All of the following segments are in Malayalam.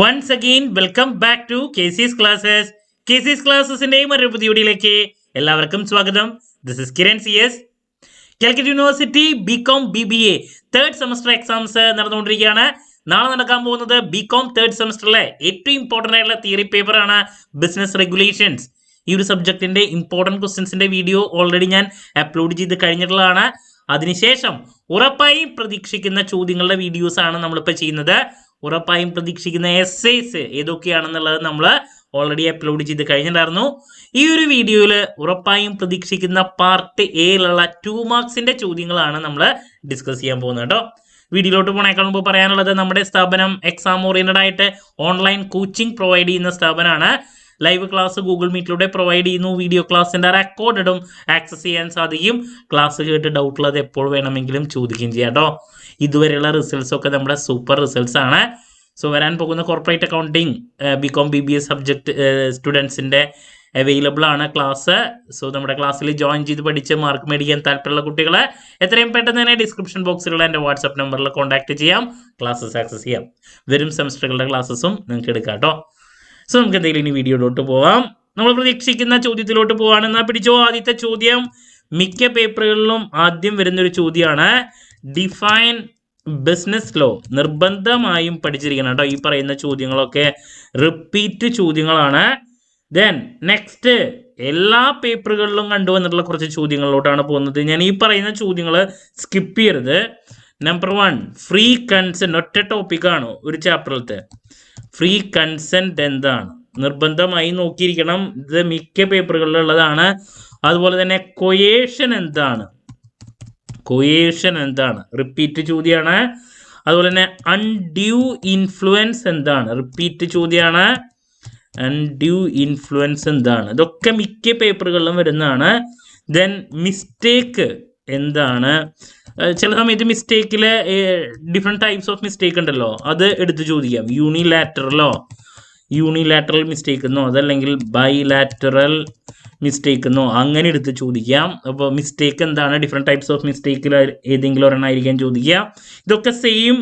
Once again, welcome back to KC's Classes. KC's Classes-ന്റെ മറ്റൊരു പുതിയ വീഡിയോയിലേക്ക് എല്ലാവർക്കും സ്വാഗതം. This is Kiran CS. Calicut university BCom BBA third semester exams നടന്നുകൊണ്ടിരിക്കുകയാണ്. നാളെ നടക്കാൻ പോകുന്നത് ബികോം തേർഡ് സെമസ്റ്ററിലെ ഏറ്റവും ഇമ്പോർട്ടൻ്റ് ആയിട്ടുള്ള തിയറി പേപ്പറാണ് ബിസിനസ് റെഗുലേഷൻസ്. ഈ ഒരു സബ്ജക്റ്റിന്റെ ഇമ്പോർട്ടൻറ്റ് ക്വസ്റ്റ്യൻസിന്റെ വീഡിയോ ഓൾറെഡി ഞാൻ അപ്ലോഡ് ചെയ്ത് കഴിഞ്ഞിട്ടുള്ളതാണ്. അതിനുശേഷം ഉറപ്പായും പ്രതീക്ഷിക്കുന്ന ചോദ്യങ്ങളുടെ വീഡിയോസ് ആണ് നമ്മളിപ്പോൾ ചെയ്യുന്നത്. ഉറപ്പായും പ്രതീക്ഷിക്കുന്ന എസ്സേസ് ഏതൊക്കെയാണെന്നുള്ളത് നമ്മൾ ഓൾറെഡി അപ്ലോഡ് ചെയ്ത് കഴിഞ്ഞിട്ടുണ്ടായിരുന്നു. ഈ ഒരു വീഡിയോയിൽ ഉറപ്പായും പ്രതീക്ഷിക്കുന്ന പാർട്ട് എയിലുള്ള 2 മാർക്സിന്റെ ചോദ്യങ്ങളാണ് നമ്മൾ ഡിസ്കസ് ചെയ്യാൻ പോകുന്നത് കേട്ടോ. വീഡിയോയിലോട്ട് പോണേക്കാൾ മുമ്പ് പറയാനുള്ളത്, നമ്മുടെ സ്ഥാപനം എക്സാം ഓറിയന്റഡ് ആയിട്ട് ഓൺലൈൻ കോച്ചിങ് പ്രൊവൈഡ് ചെയ്യുന്ന സ്ഥാപനമാണ്. ലൈവ് ക്ലാസ് ഗൂഗിൾ മീറ്റിലൂടെ പ്രൊവൈഡ് ചെയ്യുന്നു. വീഡിയോ ക്ലാസ്സിൻ്റെ റെക്കോർഡും ആക്സസ് ചെയ്യാൻ സാധിക്കും. ക്ലാസ് കേട്ട് ഡൗട്ട് ഉള്ളത് എപ്പോൾ വേണമെങ്കിലും ചോദിക്കുകയും ചെയ്യാം കേട്ടോ. ഇതുവരെയുള്ള റിസൾട്ട്സ് ഒക്കെ നമ്മുടെ സൂപ്പർ റിസൾട്ട്സ് ആണ്. സോ വരാൻ പോകുന്ന corporate accounting BCom BBA subject സ്റ്റുഡൻസിൻ്റെ അവൈലബിൾ ആണ് ക്ലാസ്. സോ നമ്മുടെ ക്ലാസ്സിൽ ജോയിൻ ചെയ്ത് പഠിച്ച് മാർക്ക് മേടിക്കാൻ താല്പര്യമുള്ള കുട്ടികൾ എത്രയും പെട്ടെന്ന് തന്നെ ഡിസ്ക്രിപ്ഷൻ ബോക്സിലുള്ള എൻ്റെ വാട്സാപ്പ് നമ്പറിൽ കോൺടാക്ട് ചെയ്യാം. ക്ലാസ്സസ് ആക്സസ് ചെയ്യാം. വരും സെമസ്റ്ററുകളുടെ ക്ലാസ്സസും നിങ്ങൾക്ക് എടുക്കാം കേട്ടോ. സോ നമുക്ക് എന്തെങ്കിലും ഇനി വീഡിയോയിലോട്ട് പോവാം. നമ്മൾ പ്രതീക്ഷിക്കുന്ന ചോദ്യത്തിലോട്ട് പോവാണെന്നാൽ പിടിച്ചോ. ആദ്യത്തെ ചോദ്യം മിക്ക പേപ്പറുകളിലും ആദ്യം വരുന്നൊരു ചോദ്യമാണ്. Define business law. നിർബന്ധമായും പഠിച്ചിരിക്കണം കേട്ടോ. ഈ പറയുന്ന ചോദ്യങ്ങളൊക്കെ റിപ്പീറ്റ് ചോദ്യങ്ങളാണ്. ദെൻ നെക്സ്റ്റ്, എല്ലാ പേപ്പറുകളിലും കണ്ടുവന്നിട്ടുള്ള കുറച്ച് ചോദ്യങ്ങളിലോട്ടാണ് പോകുന്നത്. ഞാൻ ഈ പറയുന്ന ചോദ്യങ്ങൾ സ്കിപ്പ് ചെയ്യരുത്. Number 1, free consent. ഒറ്റ ടോപ്പിക്കാണ് ഒരു ചാപ്റ്ററിലത്തെ. ഫ്രീ കൺസെന്റ് എന്താണ്? നിർബന്ധമായി നോക്കിയിരിക്കണം. ഇത് മിക്ക പേപ്പറുകളിലുള്ളതാണ്. അതുപോലെ തന്നെ കൊയേഷൻ എന്താണ്? കൊയേഷൻ എന്താണ്? റിപ്പീറ്റ് ചോദ്യമാണ്. അതുപോലെ തന്നെ അൺഡ്യൂ ഇൻഫ്ലുവൻസ് എന്താണ്? റിപ്പീറ്റ് ചോദ്യമാണ്. അൺഡ്യൂ ഇൻഫ്ലുവൻസ് എന്താണ്? ഇതൊക്കെ മിക്ക പേപ്പറുകളിലും വരുന്നതാണ്. ദെൻ മിസ്റ്റേക്ക് എന്താണ്? ചില സമയത്ത് മിസ്റ്റേക്കിൽ ഡിഫറെൻറ്റ് ടൈപ്സ് ഓഫ് മിസ്റ്റേക്ക് ഉണ്ടല്ലോ, അത് എടുത്ത് ചോദിക്കാം. യൂണിലാറ്ററൽ മിസ്റ്റേക്ക് എന്നോ അതല്ലെങ്കിൽ ബൈലാറ്ററൽ മിസ്റ്റേക്ക് എന്നോ അങ്ങനെ എടുത്ത് ചോദിക്കാം. അപ്പോൾ മിസ്റ്റേക്ക് എന്താണ്? ഡിഫറെൻറ്റ് ടൈപ്സ് ഓഫ് മിസ്റ്റേക്കിൽ ഏതെങ്കിലും ഒരെണ്ണമായിരിക്കാൻ ചോദിക്കാം. ഇതൊക്കെ സെയിം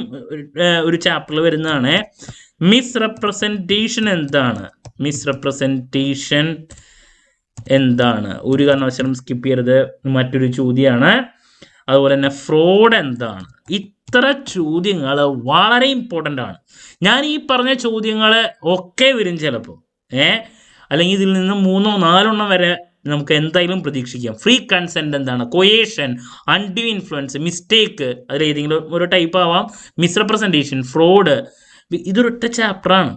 ഒരു ചാപ്റ്ററിൽ വരുന്നതാണ്. മിസ്റെപ്രസെൻറ്റേഷൻ എന്താണ്? മിസ്റെപ്രസെൻറ്റേഷൻ എന്താണ്? ഒരു കാരണവശാലും സ്കിപ്പ് ചെയ്യരുത്. മറ്റൊരു ചോദ്യമാണ്. അതുപോലെ തന്നെ ഫ്രോഡ് എന്താണ്? ഇത്ര ചോദ്യങ്ങൾ വളരെ ഇമ്പോർട്ടൻ്റ് ആണ്. ഞാൻ ഈ പറഞ്ഞ ചോദ്യങ്ങൾ ഒക്കെ വരും ചിലപ്പോൾ, അല്ലെങ്കിൽ ഇതിൽ നിന്ന് 3 or 4 വരെ നമുക്ക് എന്തായാലും പ്രതീക്ഷിക്കാം. ഫ്രീ കൺസെന്റ് എന്താണ്? കൊയേഷൻ, അൺഡ്യൂ ഇൻഫ്ലുവൻസ്, മിസ്റ്റേക്ക്, അതിൽ ഏതെങ്കിലും ഒരു ടൈപ്പ് ആവാം. മിസ്റെപ്രസെൻറ്റേഷൻ, ഫ്രോഡ്, ഇതൊരൊറ്റ ചാപ്റ്ററാണ്.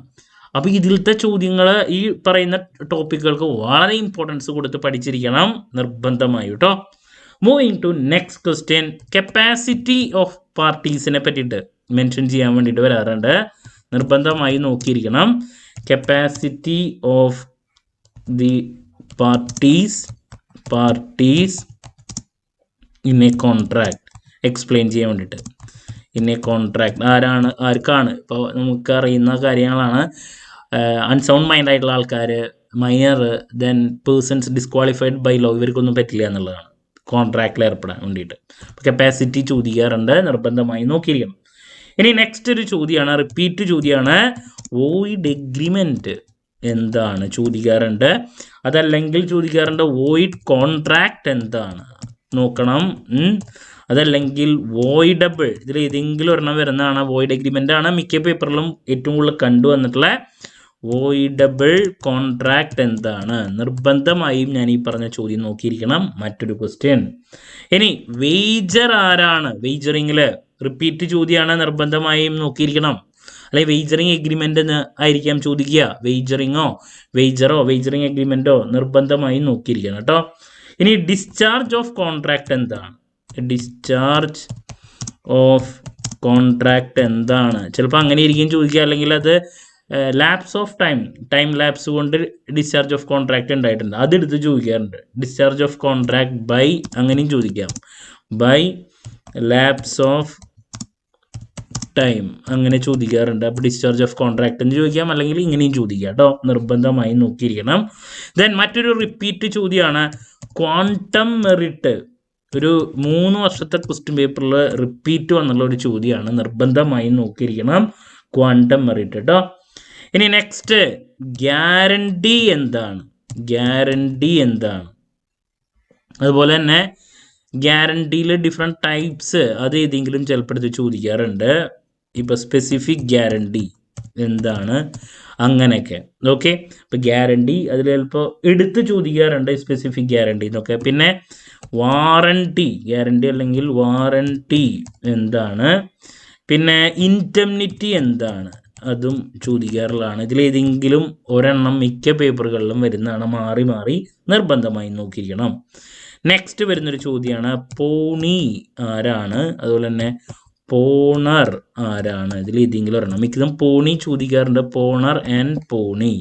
അപ്പോൾ ഇതിലത്തെ ചോദ്യങ്ങൾ ഈ പറയുന്ന ടോപ്പിക്കുകൾക്ക് വളരെ ഇമ്പോർട്ടൻസ് കൊടുത്ത് പഠിച്ചിരിക്കണം നിർബന്ധമായി കേട്ടോ. Moving to next question. Capacity of പാർട്ടീസിനെ പറ്റിയിട്ട് മെൻഷൻ ചെയ്യാൻ വേണ്ടിയിട്ട് വരാറുണ്ട്. നിർബന്ധമായി നോക്കിയിരിക്കണം. Capacity of the parties in a contract explain ചെയ്യാൻ വേണ്ടിയിട്ട്. ഇൻ എ കോൺട്രാക്ട് ആർക്കാണ്? ഇപ്പോൾ നമുക്കറിയുന്ന കാര്യങ്ങളാണ്. അൺസൗണ്ട് മൈൻഡ് ആയിട്ടുള്ള ആൾക്കാർ, minor, then persons disqualified by law, ഇവർക്കൊന്നും പറ്റില്ല എന്നുള്ളതാണ് കോൺട്രാക്റ്റിൽ ഏർപ്പെടാൻ വേണ്ടിയിട്ട്. കപ്പാസിറ്റി ചോദിക്കാറുണ്ട്. നിർബന്ധമായി നോക്കിയിരിക്കണം. ഇനി നെക്സ്റ്റ് ഒരു ചോദ്യമാണ്, റിപ്പീറ്റ് ചോദ്യമാണ്. വോയിഡ് എഗ്രിമെൻറ്റ് എന്താണ്? ചോദിക്കാറുണ്ട്. അതല്ലെങ്കിൽ ചോദിക്കാറുണ്ട് വോയിഡ് കോൺട്രാക്റ്റ് എന്താണ്? നോക്കണം. അതല്ലെങ്കിൽ വോയിഡബിൾ, ഇതിൽ ഏതെങ്കിലും ഒരെണ്ണം വരുന്നതാണ്. വോയിഡ് എഗ്രിമെൻ്റ് ആണ് മിക്ക പേപ്പറിലും ഏറ്റവും കൂടുതൽ കണ്ടുവന്നിട്ടുള്ള. വോയിഡബിൾ കോൺട്രാക്റ്റ് എന്താണ്? നിർബന്ധമായും ഞാൻ ഈ പറഞ്ഞ ചോദ്യം നോക്കിയിരിക്കണം. മറ്റൊരു ക്വസ്റ്റ്യൻ. ഇനി വെയ്ജർ ആരാണ്? വെയ്ജറിങ്ങിൽ റിപ്പീറ്റ് ചോദ്യമാണ്. നിർബന്ധമായും നോക്കിയിരിക്കണം. അല്ലെങ്കിൽ വെയ്ജറിങ് എഗ്രിമെൻ്റ് എന്ന് ആയിരിക്കാം ചോദിക്കുക. വെയ്ജറിങ് എഗ്രിമെൻറ്റോ നിർബന്ധമായും നോക്കിയിരിക്കണം കേട്ടോ. ഇനി ഡിസ്ചാർജ് ഓഫ് കോൺട്രാക്റ്റ് എന്താണ്? ഡിസ്ചാർജ് ഓഫ് കോൺട്രാക്റ്റ് എന്താണ്? ചിലപ്പോൾ അങ്ങനെ ഇരിക്കും ചോദിക്കുക. അല്ലെങ്കിൽ അത് ലാപ്സ് ഓഫ് ടൈം ലാപ്സ് കൊണ്ട് ഡിസ്ചാർജ് ഓഫ് കോൺട്രാക്റ്റ് ഉണ്ടായിട്ടുണ്ട്, അതെടുത്ത് ചോദിക്കാറുണ്ട്. ഡിസ്ചാർജ് ഓഫ് കോൺട്രാക്ട് ബൈ അങ്ങനെയും ചോദിക്കാം. ബൈ ലാപ്സ് ഓഫ് ടൈം അങ്ങനെ ചോദിക്കാറുണ്ട്. അപ്പോൾ ഡിസ്ചാർജ് ഓഫ് കോൺട്രാക്ട് എന്ന് ചോദിക്കാം, അല്ലെങ്കിൽ ഇങ്ങനെയും ചോദിക്കാം കേട്ടോ. നിർബന്ധമായി നോക്കിയിരിക്കണം. ദെൻ മറ്റൊരു റിപ്പീറ്റ് ചോദ്യമാണ് ക്വാണ്ടം മെറിറ്റ്. ഒരു 3 വർഷത്തെ ക്വസ്റ്റ്യൻ പേപ്പറിൽ റിപ്പീറ്റ് വന്നുള്ള ഒരു ചോദ്യമാണ്. നിർബന്ധമായി നോക്കിയിരിക്കണം. ക്വാണ്ടം മെറിറ്റ് കേട്ടോ. ഇനി നെക്സ്റ്റ് ഗ്യാരണ്ടി എന്താണ്? ഗ്യാരണ്ടി എന്താണ്? അതുപോലെ തന്നെ ഗ്യാരണ്ടിയിൽ ഡിഫറെൻറ്റ് ടൈപ്സ് അത് ഏതെങ്കിലും ചിലപ്പോൾ ഇത് ചോദിക്കാറുണ്ട്. ഇപ്പോൾ സ്പെസിഫിക് ഗ്യാരണ്ടി എന്താണ്, അങ്ങനെയൊക്കെ. ഓക്കെ, ഇപ്പോൾ ഗ്യാരണ്ടി അതിൽ ചിലപ്പോൾ എടുത്ത് ചോദിക്കാറുണ്ട് സ്പെസിഫിക് ഗ്യാരണ്ടി എന്നൊക്കെ. പിന്നെ വാറണ്ടി, ഗ്യാരണ്ടി അല്ലെങ്കിൽ വാറണ്ടി എന്താണ്? പിന്നെ ഇൻഡെംനിറ്റി എന്താണ്? അതും ചോദിക്കാറുള്ളതാണ്. ഇതിലേതെങ്കിലും ഒരെണ്ണം മിക്ക പേപ്പറുകളിലും വരുന്നതാണ്. മാറി മാറി നിർബന്ധമായി നോക്കിയിരിക്കണം. നെക്സ്റ്റ് വരുന്നൊരു ചോദ്യമാണ് പോണി ആരാണ്, അതുപോലെ തന്നെ പോണർ ആരാണ്? ഇതിൽ ഏതെങ്കിലും ഒരെണ്ണം. മിക്കതും പോണി ചോദിക്കാറുണ്ട്, പോണർ ആൻഡ് പോണി.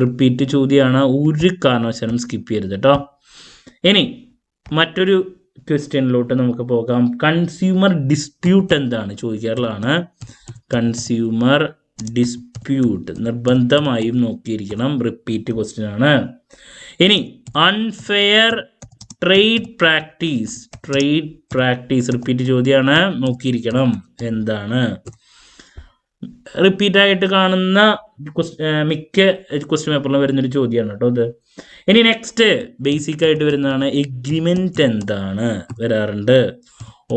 റിപ്പീറ്റ് ചോദ്യമാണ്, ഒരു കാരണവശാലും സ്കിപ്പ് ചെയ്യരുത് കേട്ടോ. ഇനി മറ്റൊരു ക്വസ്റ്റ്യനിലോട്ട് നമുക്ക് പോകാം. കൺസ്യൂമർ ഡിസ്പ്യൂട്ട് എന്താണ് ചോദിക്കാറുള്ളതാണ്. കൺസ്യൂമർ ഡിസ്പ്യൂട്ട് നിർബന്ധമായും നോക്കിയിരിക്കണം, റിപ്പീറ്റ് ക്വസ്റ്റ്യൻ ആണ്. ഇനി unfair trade practice, trade practice repeat ചോദ്യമാണ്, നോക്കിയിരിക്കണം എന്താണ്. റിപ്പീറ്റ് ആയിട്ട് കാണുന്ന മിക്ക ക്വസ്റ്റ്യൻ പേപ്പറിലും വരുന്നൊരു ചോദ്യമാണ് കേട്ടോ ഇത്. ഇനി നെക്സ്റ്റ് ബേസിക് ആയിട്ട് വരുന്നതാണ് എഗ്രിമെന്റ് എന്താണ്, വരാറുണ്ട്.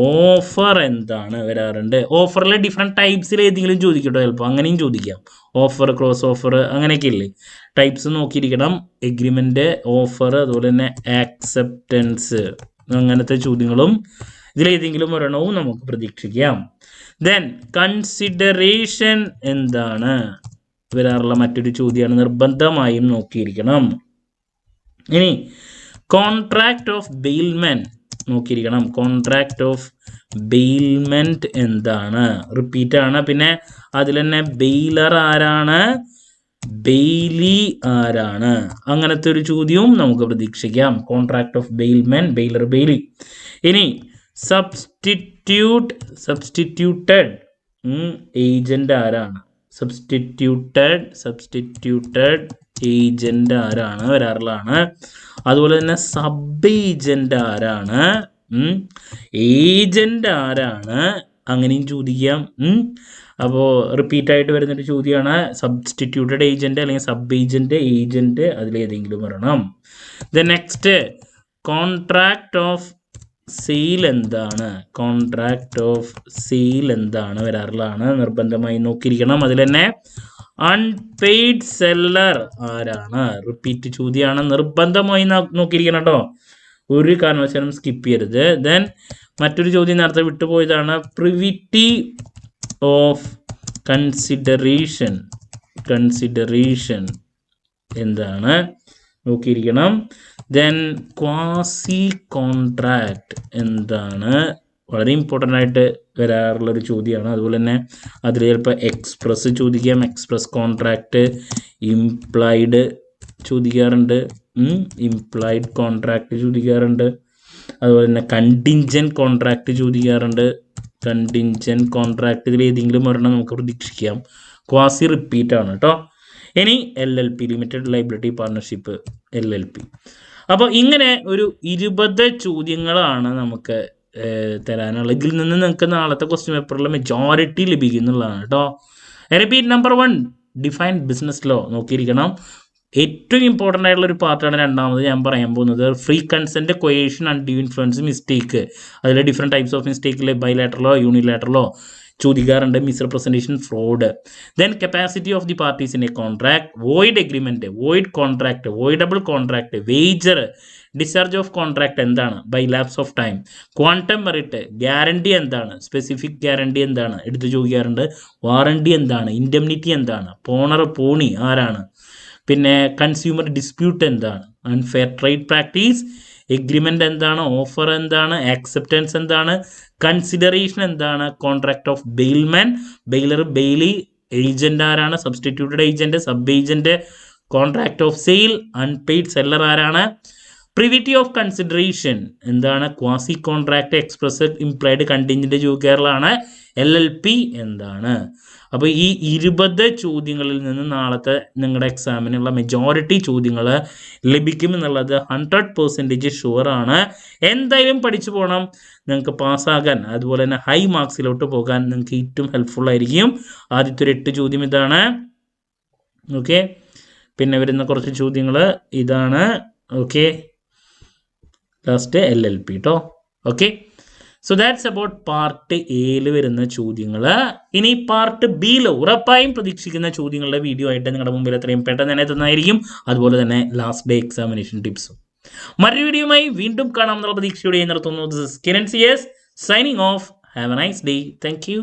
ഓഫർ എന്താണ്, വരാറുണ്ട്. ഓഫറിലെ ഡിഫറെൻറ്റ് ടൈപ്സിൽ ഏതെങ്കിലും ചോദിക്കട്ടോ, ചിലപ്പോൾ അങ്ങനെയും ചോദിക്കാം. ഓഫർ, ക്രോസ് ഓഫർ, അങ്ങനെയൊക്കെ ഇല്ലേ, ടൈപ്സ് നോക്കിയിരിക്കണം. എഗ്രിമെന്റ്, ഓഫർ, അതുപോലെ തന്നെ ആക്സെപ്റ്റൻസ്, അങ്ങനത്തെ ചോദ്യങ്ങളും ഇതിലേതെങ്കിലും ഒരെണ്ണവും നമുക്ക് പ്രതീക്ഷിക്കാം. ദെൻ കൺസിഡറേഷൻ എന്താണ് വരാറുള്ള മറ്റൊരു ചോദ്യമാണ്, നിർബന്ധമായും നോക്കിയിരിക്കണം. ഇനി കോൺട്രാക്ട് ഓഫ് ബെയിൽമെന്റ് നോക്കിയിരിക്കണം. കോൺട്രാക്ട് ഓഫ് ബെയിൽമെന്റ് എന്താണ്, റിപ്പീറ്റ് ആണ്. പിന്നെ അതിൽ തന്നെ ബെയിലർ ആരാണ്, ബെയിലി ആരാണ്, അങ്ങനത്തെ ഒരു ചോദ്യവും നമുക്ക് പ്രതീക്ഷിക്കാം. Contract of bailment, bailor, Bailey. ഇനി സബ്സ്റ്റിറ്റ്യൂട്ടഡ് ഏജന്റ് ആരാണ്, സബ്സ്റ്റിറ്റ്യൂട്ടഡ് ഏജന്റ് ആരാണ്, വരാറുള്ളതാണ്. അതുപോലെ തന്നെ സബ് ഏജന്റ് ആരാണ്, ഏജന്റ് ആരാണ്, അങ്ങനെയും ചോദിക്കാം. അപ്പോൾ റിപ്പീറ്റ് ആയിട്ട് വരുന്നൊരു ചോദ്യമാണ് സബ്സ്റ്റിറ്റ്യൂട്ടഡ് ഏജന്റ് അല്ലെങ്കിൽ സബ് ഏജന്റ്, ഏജന്റ് അതിലേതെങ്കിലും വരണം. Then next contract of sale എന്താണ്, കോൺട്രാക്ട് ഓഫ് സെയിൽ എന്താണ്, വരാറുള്ളതാണ്, നിർബന്ധമായി നോക്കിയിരിക്കണം. അതിൽ തന്നെ അൺപെയ്ഡ് സെല്ലർ ആരാണ്, റിപ്പീറ്റ് ചോദ്യമാണ്, നിർബന്ധമായി നോക്കിയിരിക്കണം കേട്ടോ, ഒരു കാരണവശാലും സ്കിപ്പ് ചെയ്യരുത്. ദെൻ മറ്റൊരു ചോദ്യം നേരത്തെ വിട്ടുപോയതാണ്, പ്രിവിറ്റി ഓഫ് കൺസിഡറേഷൻ, കൺസിഡറേഷൻ എന്താണ്, നോക്കിയിരിക്കണം. ദെൻ ക്വാസി കോൺട്രാക്ട് എന്താണ്, വളരെ ഇമ്പോർട്ടൻ്റ് ആയിട്ട് വരാറുള്ളൊരു ചോദ്യമാണ്. അതുപോലെ തന്നെ അതിൽ ചിലപ്പോൾ എക്സ്പ്രസ് ചോദിക്കാം, എക്സ്പ്രസ് കോൺട്രാക്ട്, ഇംപ്ലൈഡ് ചോദിക്കാറുണ്ട്, ഇംപ്ലൈഡ് കോൺട്രാക്ട് ചോദിക്കാറുണ്ട്. അതുപോലെ തന്നെ കണ്ടിൻജൻറ്റ് കോൺട്രാക്ട് ചോദിക്കാറുണ്ട്, കണ്ടിൻജൻറ്റ് കോൺട്രാക്ട് ഇതിൽ ഏതെങ്കിലും ഒരെണ്ണം നമുക്ക് പ്രതീക്ഷിക്കാം. ക്വാസി റിപ്പീറ്റ് ആണ് കേട്ടോ. ഇനി LLP, limited liability partnership, LLP. അപ്പോൾ ഇങ്ങനെ ഒരു 20 ചോദ്യങ്ങളാണ് നമുക്ക് തരാനുള്ളത്. ഇതിൽ നിന്ന് നിങ്ങൾക്ക് നാളത്തെ ക്വസ്റ്റ്യൻ പേപ്പറിൽ മെജോറിറ്റി ലഭിക്കുന്നുള്ളതാണ് കേട്ടോ. Repeat number 1 define business law നോക്കിയിരിക്കണം. ഏറ്റവും ഇമ്പോർട്ടൻ്റ് ആയിട്ടുള്ള ഒരു പാർട്ടാണ് രണ്ടാമത് ഞാൻ പറയാൻ പോകുന്നത്. Free consent, coercion, undue influence, mistake. അതിൽ ഡിഫറെൻറ്റ് ടൈപ്സ് ഓഫ് മിസ്റ്റേക്കിൽ ബൈലാറ്ററലോ യൂണിലാറ്ററലോ ചോദിക്കാറുണ്ട്. Misrepresentation, fraud. Then capacity of the parties in a contract, void agreement, void contract, voidable contract, wager, discharge of contract എന്താണ്, by lapse of time, quantum meruit, guarantee എന്താണ്, സ്പെസിഫിക് ഗ്യാരണ്ടി എന്താണ്, എടുത്ത് ചോദിക്കാറുണ്ട്. വാറണ്ടി എന്താണ്, ഇൻഡെംനിറ്റി എന്താണ്, പോണി ആരാണ്, പിന്നെ കൺസ്യൂമർ ഡിസ്പ്യൂട്ട് എന്താണ്, അൺഫെയർ ട്രേഡ് പ്രാക്ടീസ്, എഗ്രിമെൻ്റ് എന്താണ്, ഓഫർ എന്താണ്, ആക്സെപ്റ്റൻസ് എന്താണ്, കൺസിഡറേഷൻ എന്താണ്, contract of bailment, bailor, bailee, agent ആരാണ്, substituted agent, sub agent, contract of sale, unpaid seller ആരാണ്, പ്രിവിറ്റി ഓഫ് കൺസിഡറേഷൻ എന്താണ്, quasi contract, express, implied, contingent ചോദിക്കാറുള്ളതാണ്. LLP എന്താണ്. അപ്പോൾ ഈ 20 ചോദ്യങ്ങളിൽ നിന്ന് നാളത്തെ നിങ്ങളുടെ എക്സാമിനുള്ള മെജോറിറ്റി ചോദ്യങ്ങൾ ലഭിക്കുമെന്നുള്ളത് 100% ഷുവറാണ്. എന്തായാലും പഠിച്ചു പോകണം, നിങ്ങൾക്ക് പാസ്സാകാൻ, അതുപോലെ തന്നെ ഹൈ മാർക്സിലോട്ട് പോകാൻ നിങ്ങൾക്ക് ഏറ്റവും ഹെൽപ്ഫുൾ ആയിരിക്കും. ആദ്യത്തെ ഒരു 8 ചോദ്യം ഇതാണ്. ഓക്കെ, പിന്നെ വരുന്ന കുറച്ച് ചോദ്യങ്ങൾ ഇതാണ്. ഓക്കെ, ലാസ്റ്റ് LLP കേട്ടോ. Okay, so that's about part എയിൽ വരുന്ന ചോദ്യങ്ങൾ. ഇനി പാർട്ട് ബിയിൽ ഉറപ്പായും പ്രതീക്ഷിക്കുന്ന ചോദ്യങ്ങളുടെ വീഡിയോ ആയിട്ട് നിങ്ങളുടെ മുമ്പിൽ എത്രയും പെട്ടെന്ന് തന്നെ എത്തുന്നതായിരിക്കും. അതുപോലെ തന്നെ ലാസ്റ്റ് ഡേ എക്സാമിനേഷൻ ടിപ്സും. മറ്റൊരു വീഡിയോയുമായി വീണ്ടും കാണാമെന്നുള്ള പ്രതീക്ഷയോടെ നിർത്തുന്നു. This is Kiran CS signing off. Have a nice day. Thank U.